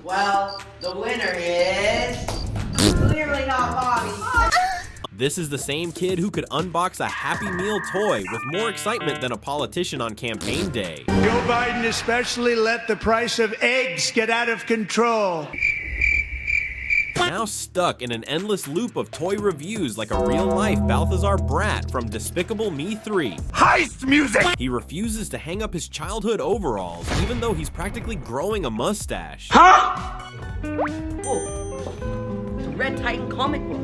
Well, the winner is clearly not Bobby. This is the same kid who could unbox a Happy Meal toy with more excitement than a politician on campaign day. Joe Biden especially let the price of eggs get out of control. Now stuck in an endless loop of toy reviews like a real-life Balthazar Brat from Despicable Me 3. Heist music! He refuses to hang up his childhood overalls, even though he's practically growing a mustache. Whoa. It's a Red Titan comic book.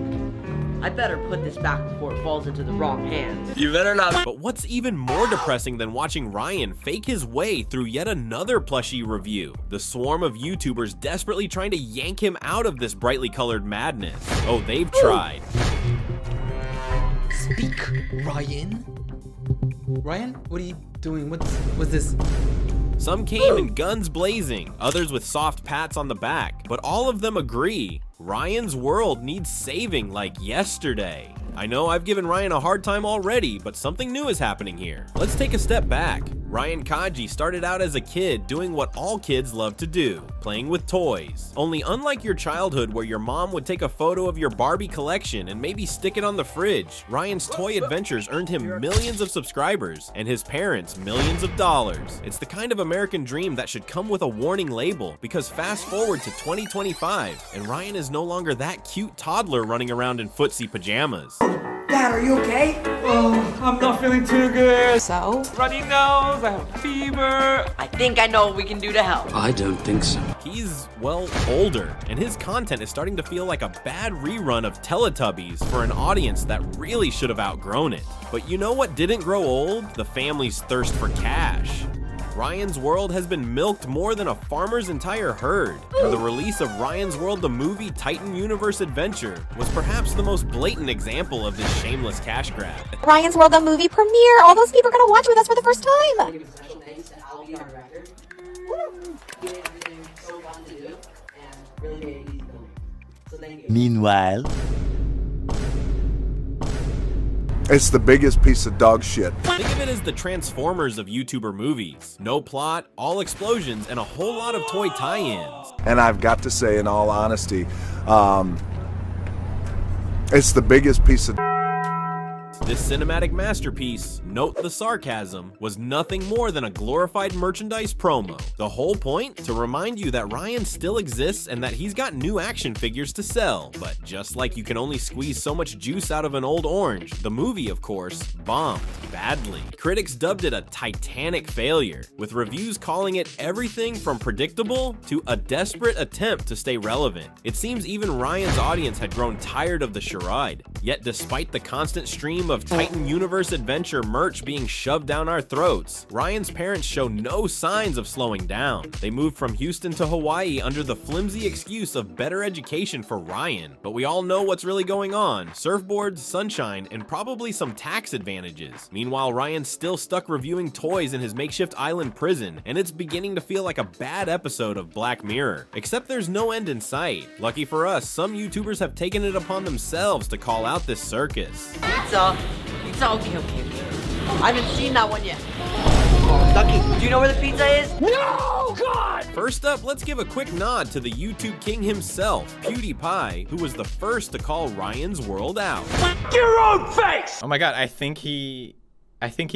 I better put this back before it falls into the wrong hands. You better not. But what's even more depressing than watching Ryan fake his way through yet another plushie review? The swarm of YouTubers desperately trying to yank him out of this brightly colored madness. Oh, they've tried. Speak, Ryan. Ryan, what are you doing? What's this? Some came in guns blazing, others with soft pats on the back, but all of them agree Ryan's world needs saving like yesterday. I know I've given Ryan a hard time already, but something new is happening here. Let's take a step back. Ryan Kaji started out as a kid doing what all kids love to do, playing with toys. Only unlike your childhood where your mom would take a photo of your Barbie collection and maybe stick it on the fridge, Ryan's toy adventures earned him millions of subscribers and his parents millions of dollars. It's the kind of American dream that should come with a warning label, because fast forward to 2025 and Ryan is no longer that cute toddler running around in footsie pajamas. Dad, are you okay? Oh, I'm not feeling too good. So? Runny nose, I have a fever. I think I know what we can do to help. I don't think so. He's, well, older, and his content is starting to feel like a bad rerun of Teletubbies for an audience that really should have outgrown it. But you know what didn't grow old? The family's thirst for cash. Ryan's World has been milked more than a farmer's entire herd, and the release of Ryan's World the movie Titan Universe Adventure was perhaps the most blatant example of this shameless cash grab. Ryan's World the movie premiere. All those people are gonna watch with us for the first time. Give a special thanks to Ali, our director. He made everything so fun to do and really made it easy for me. So thank you. Meanwhile, it's the biggest piece of dog shit. Think of it as the Transformers of YouTuber movies. No plot, all explosions, and a whole lot of toy tie-ins. And I've got to say, in all honesty, it's the biggest piece of This cinematic masterpiece, note the sarcasm, was nothing more than a glorified merchandise promo. The whole point? To remind you that Ryan still exists and that he's got new action figures to sell. But just like you can only squeeze so much juice out of an old orange, the movie, of course, bombed badly. Critics dubbed it a titanic failure, with reviews calling it everything from predictable to a desperate attempt to stay relevant. It seems even Ryan's audience had grown tired of the charade. Yet despite the constant stream of Titan Universe Adventure merch being shoved down our throats, Ryan's parents show no signs of slowing down. They moved from Houston to Hawaii under the flimsy excuse of better education for Ryan. But we all know what's really going on: surfboards, sunshine, and probably some tax advantages. Meanwhile, Ryan's still stuck reviewing toys in his makeshift island prison, and it's beginning to feel like a bad episode of Black Mirror. Except there's no end in sight. Lucky for us, some YouTubers have taken it upon themselves to call out this circus. Pizza. Okay. I haven't seen that one yet. Oh, Ducky, do you know where the pizza is? No, God! First up, let's give a quick nod to the YouTube king himself, Pewdiepie, who was the first to call Ryan's World out. Your own face! Oh my god, I think he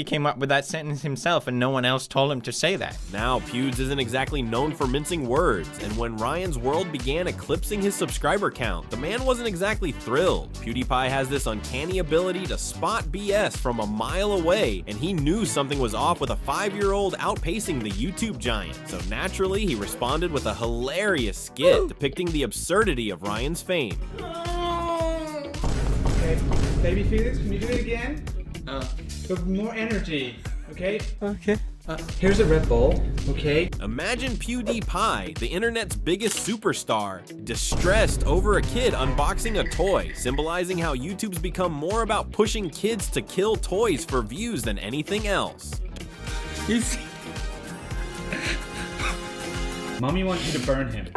came up with that sentence himself and no one else told him to say that. Now, Pewds isn't exactly known for mincing words, and when Ryan's World began eclipsing his subscriber count, the man wasn't exactly thrilled. Pewdiepie has this uncanny ability to spot BS from a mile away, and he knew something was off with a 5-year-old outpacing the YouTube giant. So naturally, he responded with a hilarious skit depicting the absurdity of Ryan's fame. Okay, baby Felix, can you do it again? With more energy, okay? Okay. Here's a Red Bull, okay? Imagine Pewdiepie, the internet's biggest superstar, distressed over a kid unboxing a toy, symbolizing how YouTube's become more about pushing kids to kill toys for views than anything else. You see? Mommy wants you to burn him.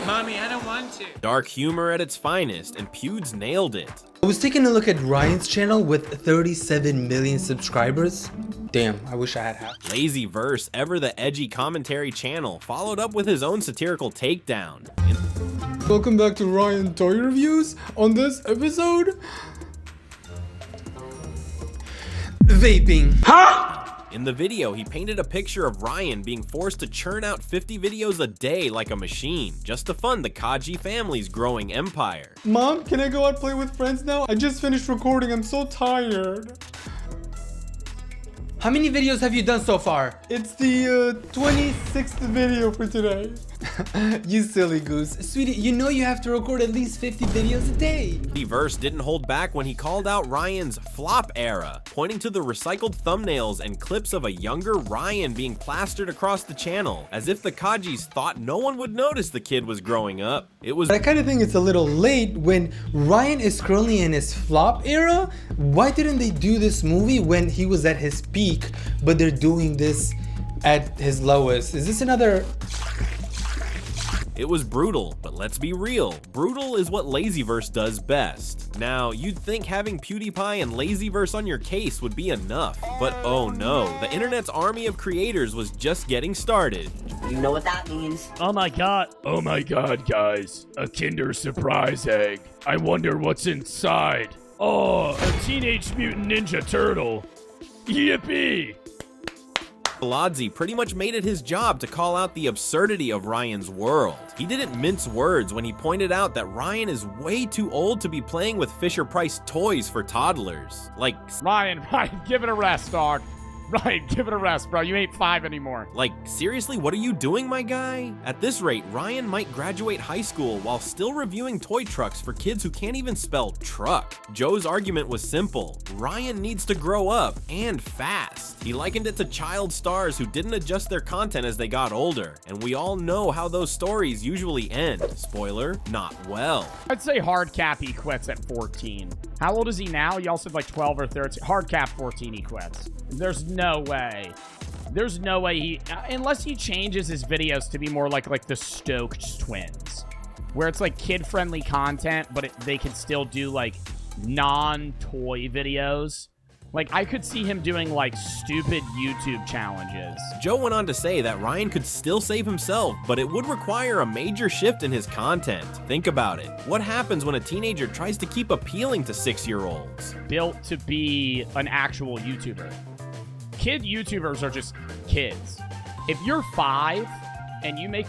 Mommy, I don't want to. Dark humor at its finest, and Pewds nailed it. I was taking a look at Ryan's channel with 37 million subscribers. Damn, I wish I had half. Lazyverse, ever the edgy commentary channel, followed up with his own satirical takedown. Welcome back to Ryan Toy Reviews. On this episode, Vaping. In the video, he painted a picture of Ryan being forced to churn out 50 videos a day like a machine, just to fund the Kaji family's growing empire. Mom, can I go out and play with friends now? I just finished recording, I'm so tired. How many videos have you done so far? It's the 26th video for today. You silly goose. Sweetie, you know you have to record at least 50 videos a day. Lazyverse didn't hold back when he called out Ryan's flop era, pointing to the recycled thumbnails and clips of a younger Ryan being plastered across the channel, as if the Kajis thought no one would notice the kid was growing up. It was— I kind of think it's a little late when Ryan is currently in his flop era. Why didn't they do this movie when he was at his peak, but they're doing this at his lowest? Is this another... It was brutal, but let's be real. Brutal is what Lazyverse does best. Now, you'd think having Pewdiepie and Lazyverse on your case would be enough, but oh no, the internet's army of creators was just getting started. You know what that means? Oh my god, guys. A Kinder Surprise egg. I wonder what's inside. Oh, a Teenage Mutant Ninja Turtle. Yippee! Lazy pretty much made it his job to call out the absurdity of Ryan's world. He didn't mince words when he pointed out that Ryan is way too old to be playing with Fisher-Price toys for toddlers. Like, Ryan, give it a rest, dog. Ryan, give it a rest, bro. You ain't 5 anymore. Like, seriously, what are you doing, my guy? At this rate, Ryan might graduate high school while still reviewing toy trucks for kids who can't even spell truck. Joe's argument was simple. Ryan needs to grow up, and fast. He likened it to child stars who didn't adjust their content as they got older, and we all know how those stories usually end. Spoiler, not well. I'd say Hardcap he quits at 14. How old is he now? Y'all said like 12 or 13. Hardcap 14 he quits. There's no way. There's no way he, unless he changes his videos to be more like the Stoked twins, where it's like kid-friendly content, but they can still do like non-toy videos. Like, I could see him doing like stupid YouTube challenges. Joe went on to say that Ryan could still save himself, but it would require a major shift in his content. Think about it. What happens when a teenager tries to keep appealing to 6-year-olds? Built to be an actual YouTuber. Kid YouTubers are just kids. If you're 5 and you make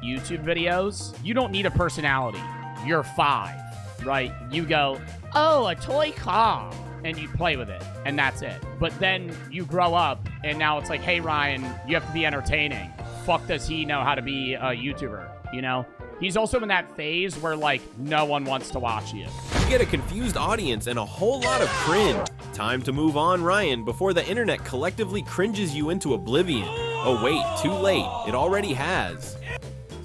YouTube videos, you don't need a personality. You're 5, right? You go, oh, a toy car, and you play with it, and that's it. But then you grow up, and now it's like, hey, Ryan, you have to be entertaining. Fuck does he know how to be a YouTuber, you know? He's also in that phase where, like, no one wants to watch you. You get a confused audience and a whole lot of cringe. Time to move on, Ryan, before the internet collectively cringes you into oblivion. Oh wait, too late. It already has.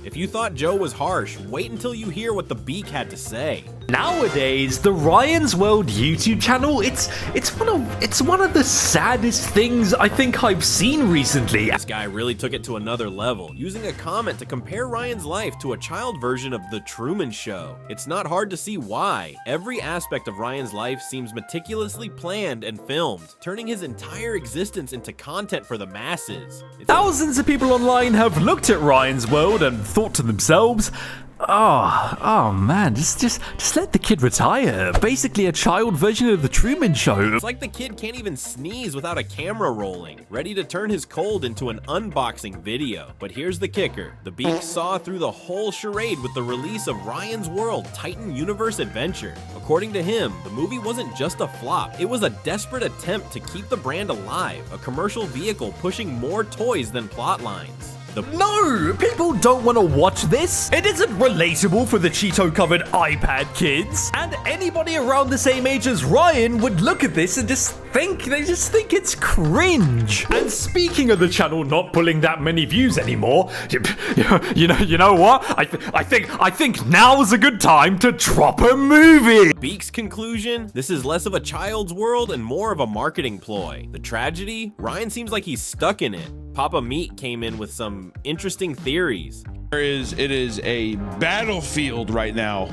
If you thought Joe was harsh, wait until you hear what the Beak had to say. Nowadays, the Ryan's World YouTube channel, it's one of the saddest things I think I've seen recently. This guy really took it to another level, using a comment to compare Ryan's life to a child version of The Truman Show. It's not hard to see why. Every aspect of Ryan's life seems meticulously planned and filmed, turning his entire existence into content for the masses. Thousands of people online have looked at Ryan's World and thought to themselves, oh man, just let the kid retire. Basically a child version of The Truman Show. It's like the kid can't even sneeze without a camera rolling, ready to turn his cold into an unboxing video. But here's the kicker. The Beak saw through the whole charade with the release of Ryan's World Titan Universe Adventure. According to him, the movie wasn't just a flop, it was a desperate attempt to keep the brand alive, a commercial vehicle pushing more toys than plot lines. No! People don't want to watch this! It isn't relatable for the Cheeto-covered iPad kids! And anybody around the same age as Ryan would look at this and just think it's cringe! And speaking of the channel not pulling that many views anymore, you know what? I think now's a good time to drop a movie! Beak's conclusion? This is less of a child's world and more of a marketing ploy. The tragedy? Ryan seems like he's stuck in it. Papa Meat came in with some interesting theories. It is a battlefield right now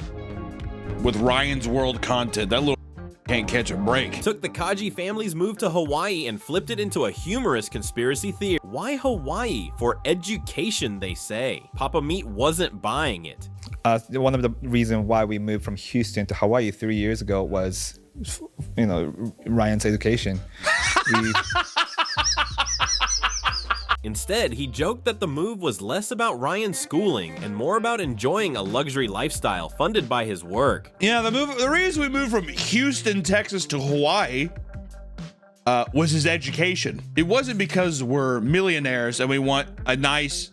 with Ryan's World content. That little can't catch a break. Took the Kaji family's move to Hawaii and flipped it into a humorous conspiracy theory. Why Hawaii? For education, they say. Papa Meat wasn't buying it. One of the reasons why we moved from Houston to Hawaii 3 years ago was, you know, Ryan's education. Instead, he joked that the move was less about Ryan's schooling and more about enjoying a luxury lifestyle funded by his work. Yeah, the reason we moved from Houston, Texas to Hawaii was his education. It wasn't because we're millionaires and we want a nice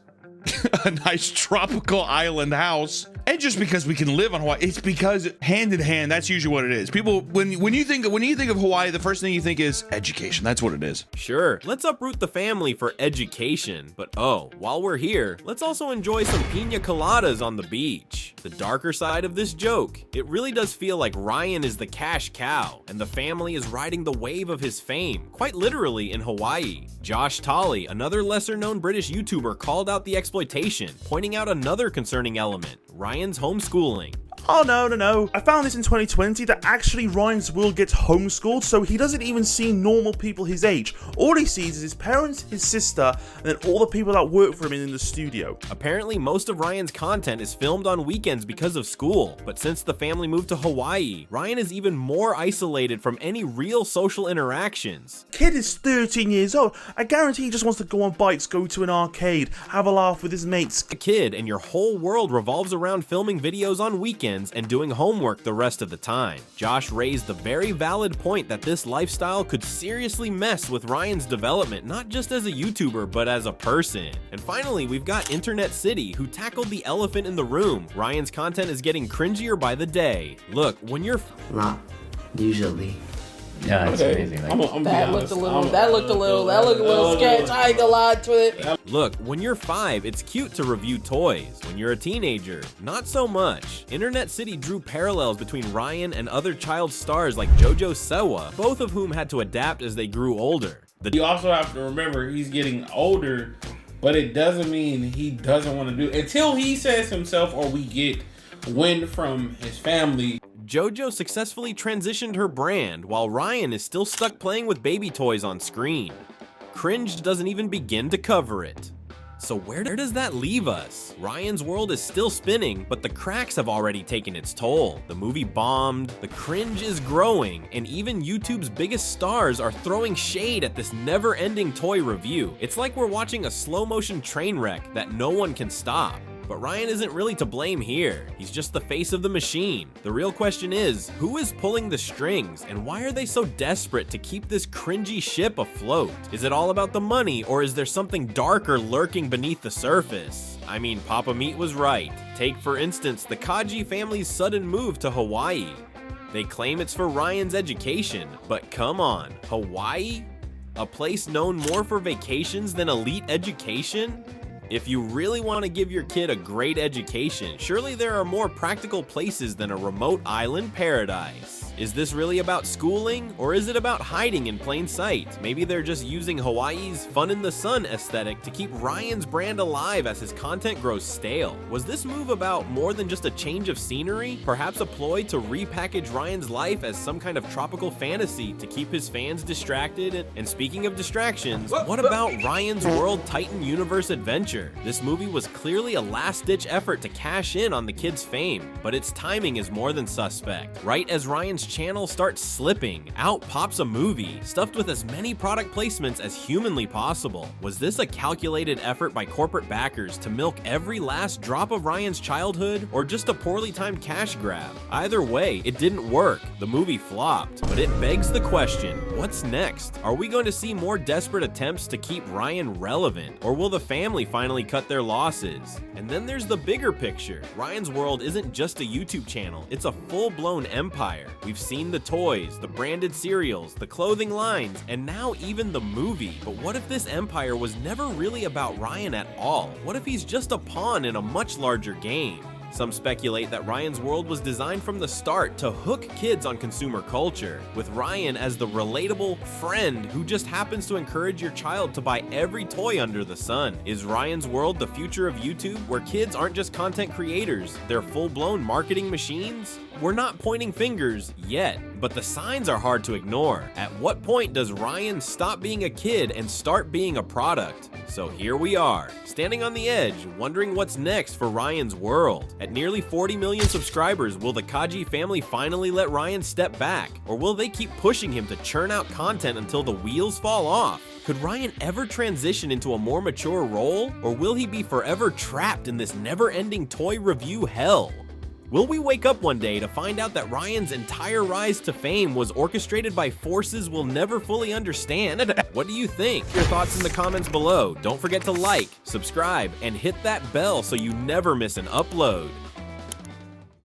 tropical island house, and just because we can live on Hawaii. It's because hand in hand, that's usually what it is. People, when you think of Hawaii, the first thing you think is education. That's what it is. Sure, let's uproot the family for education, but oh, while we're here, let's also enjoy some pina coladas on the beach. The darker side of this joke, it really does feel like Ryan is the cash cow, and the family is riding the wave of his fame, quite literally in Hawaii. Josh Tolley, another lesser-known British YouTuber, called out the exploitation, pointing out another concerning element: Ryan's homeschooling. Oh no. I found this in 2020 that actually Ryan's World gets homeschooled, so he doesn't even see normal people his age. All he sees is his parents, his sister, and then all the people that work for him in the studio. Apparently, most of Ryan's content is filmed on weekends because of school, but since the family moved to Hawaii, Ryan is even more isolated from any real social interactions. Kid is 13 years old. I guarantee he just wants to go on bikes, go to an arcade, have a laugh with his mates. A kid, and your whole world revolves around filming videos on weekends and doing homework the rest of the time. Josh raised the very valid point that this lifestyle could seriously mess with Ryan's development, not just as a YouTuber, but as a person. And finally, we've got Internet City, who tackled the elephant in the room. Ryan's content is getting cringier by the day. Look, when you're not usually. Yeah, that's amazing. Like, That looked a little sketch. I ain't gonna lie to it. Look, when you're 5, it's cute to review toys. When you're a teenager, not so much. Internet City drew parallels between Ryan and other child stars like JoJo Siwa, both of whom had to adapt as they grew older. You also have to remember he's getting older, but it doesn't mean he doesn't want to do it. Until he says himself or we get wind from his family. JoJo successfully transitioned her brand, while Ryan is still stuck playing with baby toys on screen. Cringe doesn't even begin to cover it. So where does that leave us? Ryan's world is still spinning, but the cracks have already taken its toll. The movie bombed, the cringe is growing, and even YouTube's biggest stars are throwing shade at this never-ending toy review. It's like we're watching a slow-motion train wreck that no one can stop. But Ryan isn't really to blame here. He's just the face of the machine. The real question is, who is pulling the strings, and why are they so desperate to keep this cringy ship afloat? Is it all about the money, or is there something darker lurking beneath the surface? I mean, Papa Meat was right. Take, for instance, the Kaji family's sudden move to Hawaii. They claim it's for Ryan's education, but come on, Hawaii? A place known more for vacations than elite education? If you really want to give your kid a great education, surely there are more practical places than a remote island paradise. Is this really about schooling, or is it about hiding in plain sight? Maybe they're just using Hawaii's fun in the sun aesthetic to keep Ryan's brand alive as his content grows stale. Was this move about more than just a change of scenery? Perhaps a ploy to repackage Ryan's life as some kind of tropical fantasy to keep his fans distracted? And speaking of distractions, what about Ryan's World Titan Universe Adventure? This movie was clearly a last-ditch effort to cash in on the kid's fame, but its timing is more than suspect. Right as Ryan's channel starts slipping, out pops a movie, stuffed with as many product placements as humanly possible. Was this a calculated effort by corporate backers to milk every last drop of Ryan's childhood, or just a poorly timed cash grab? Either way, it didn't work. The movie flopped, but it begs the question, what's next? Are we going to see more desperate attempts to keep Ryan relevant, or will the family finally cut their losses? And then there's the bigger picture. Ryan's World isn't just a YouTube channel, it's a full-blown empire. We've seen the toys, the branded cereals, the clothing lines, and now even the movie. But what if this empire was never really about Ryan at all? What if he's just a pawn in a much larger game? Some speculate that Ryan's World was designed from the start to hook kids on consumer culture, with Ryan as the relatable friend who just happens to encourage your child to buy every toy under the sun. Is Ryan's World the future of YouTube, where kids aren't just content creators, they're full-blown marketing machines? We're not pointing fingers yet, but the signs are hard to ignore. At what point does Ryan stop being a kid and start being a product? So here we are, standing on the edge, wondering what's next for Ryan's world. At nearly 40 million subscribers, will the Kaji family finally let Ryan step back? Or will they keep pushing him to churn out content until the wheels fall off? Could Ryan ever transition into a more mature role? Or will he be forever trapped in this never-ending toy review hell? Will we wake up one day to find out that Ryan's entire rise to fame was orchestrated by forces we'll never fully understand? What do you think? Your thoughts in the comments below. Don't forget to like, subscribe, and hit that bell so you never miss an upload.